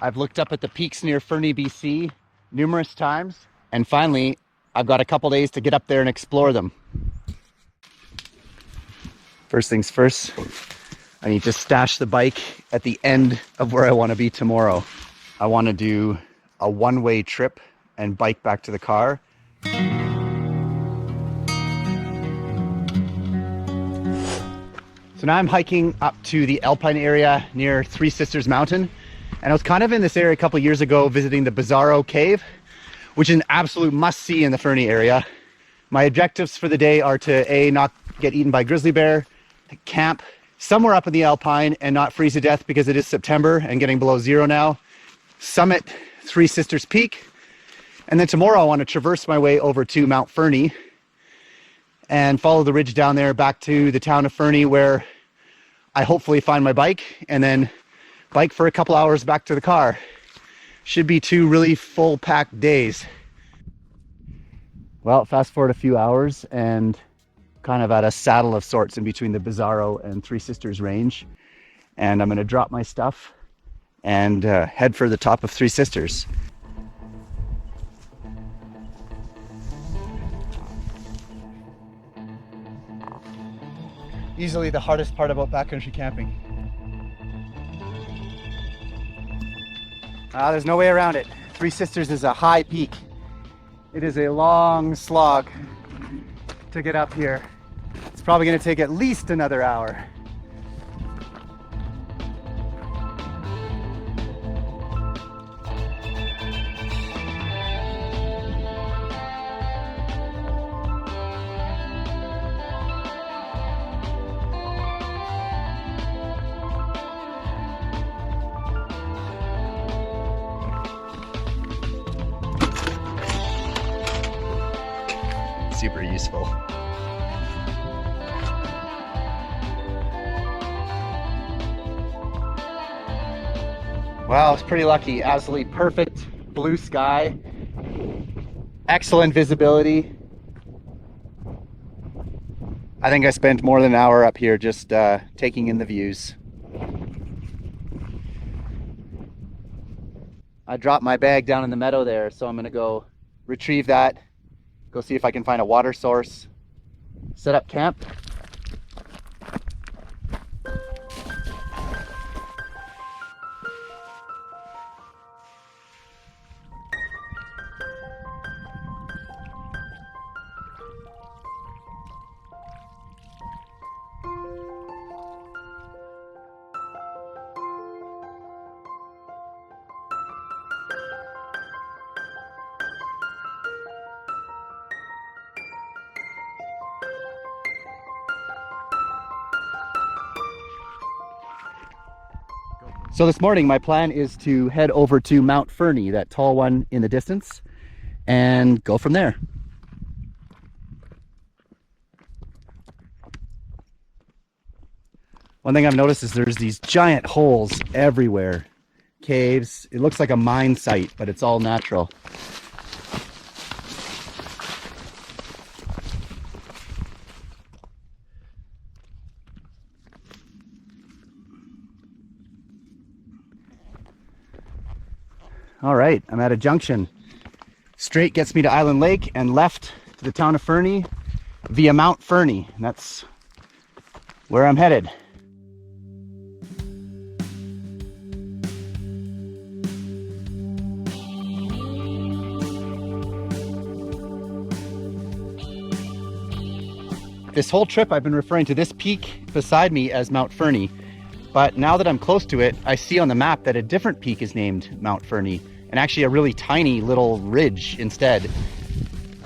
I've looked up at the peaks near Fernie, BC numerous times, and finally I've got a couple days to get up there and explore them. First things first, I need to stash the bike at the end of where I want to be tomorrow. I want to do a one-way trip and bike back to the car. So now I'm hiking up to the Alpine area near Three Sisters Mountain. And I was kind of in this area a couple years ago visiting the Bizarro Cave, which is an absolute must-see in the Fernie area. My objectives for the day are to not get eaten by grizzly bear, to camp somewhere up in the Alpine and not freeze to death because it is September and getting below zero now, summit Three Sisters Peak, and then tomorrow I want to traverse my way over to Mount Fernie and follow the ridge down there back to the town of Fernie, where I hopefully find my bike and then bike for a couple hours back to the car. Should be 2 really full packed days. Well, fast forward a few hours and kind of at a saddle of sorts in between the Bizarro and Three Sisters range. And I'm going to drop my stuff and head for the top of Three Sisters. Easily the hardest part about backcountry camping. There's no way around it. Three Sisters is a high peak. It is a long slog to get up here. It's probably going to take at least another hour. Super useful. Wow, I was pretty lucky. Absolutely perfect blue sky, excellent visibility. I think I spent more than an hour up here just taking in the views. I dropped my bag down in the meadow there, so I'm gonna go retrieve that, go see if I can find a water source, set up camp. So this morning, my plan is to head over to Mount Fernie, that tall one in the distance, and go from there. One thing I've noticed is there's these giant holes everywhere. Caves. It looks like a mine site, but it's all natural. All right, I'm at a junction. Straight gets me to Island Lake and left to the town of Fernie via Mount Fernie. And that's where I'm headed. This whole trip I've been referring to this peak beside me as Mount Fernie. But now that I'm close to it, I see on the map that a different peak is named Mount Fernie, and actually a really tiny little ridge instead.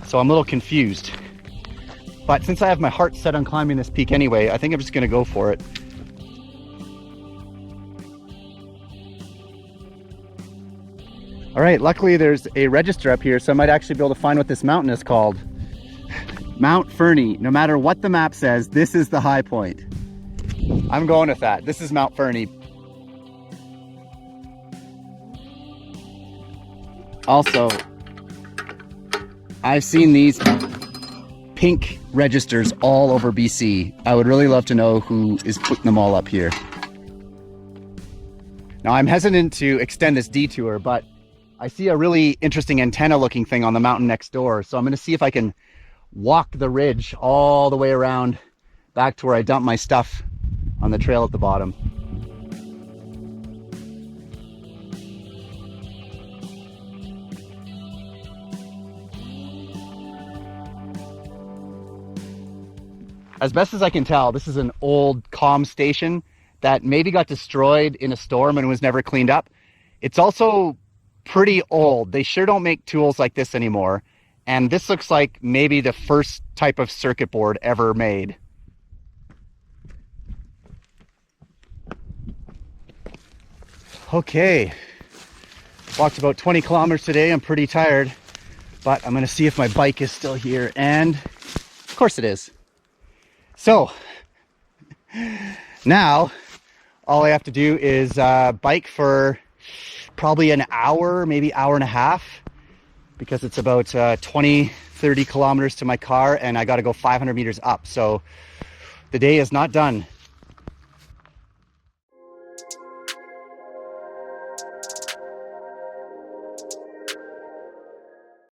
So I'm a little confused. But since I have my heart set on climbing this peak anyway, I think I'm just gonna go for it. All right, luckily there's a register up here, so I might actually be able to find what this mountain is called. Mount Fernie. No matter what the map says, this is the high point. I'm going with that. This is Mount Fernie. Also, I've seen these pink registers all over BC. I would really love to know who is putting them all up here. Now I'm hesitant to extend this detour, but I see a really interesting antenna looking thing on the mountain next door. So I'm gonna see if I can walk the ridge all the way around back to where I dump my stuff on the trail at the bottom. As best as I can tell, this is an old comm station that maybe got destroyed in a storm and was never cleaned up. It's also pretty old. They sure don't make tools like this anymore. And this looks like maybe the first type of circuit board ever made. Okay, walked about 20 kilometers today. I'm pretty tired, but I'm gonna see if my bike is still here, and of course it is. So now all I have to do is bike for probably an hour, maybe hour and a half, because it's about 20-30 kilometers to my car, and I got to go 500 meters up. So the day is not done.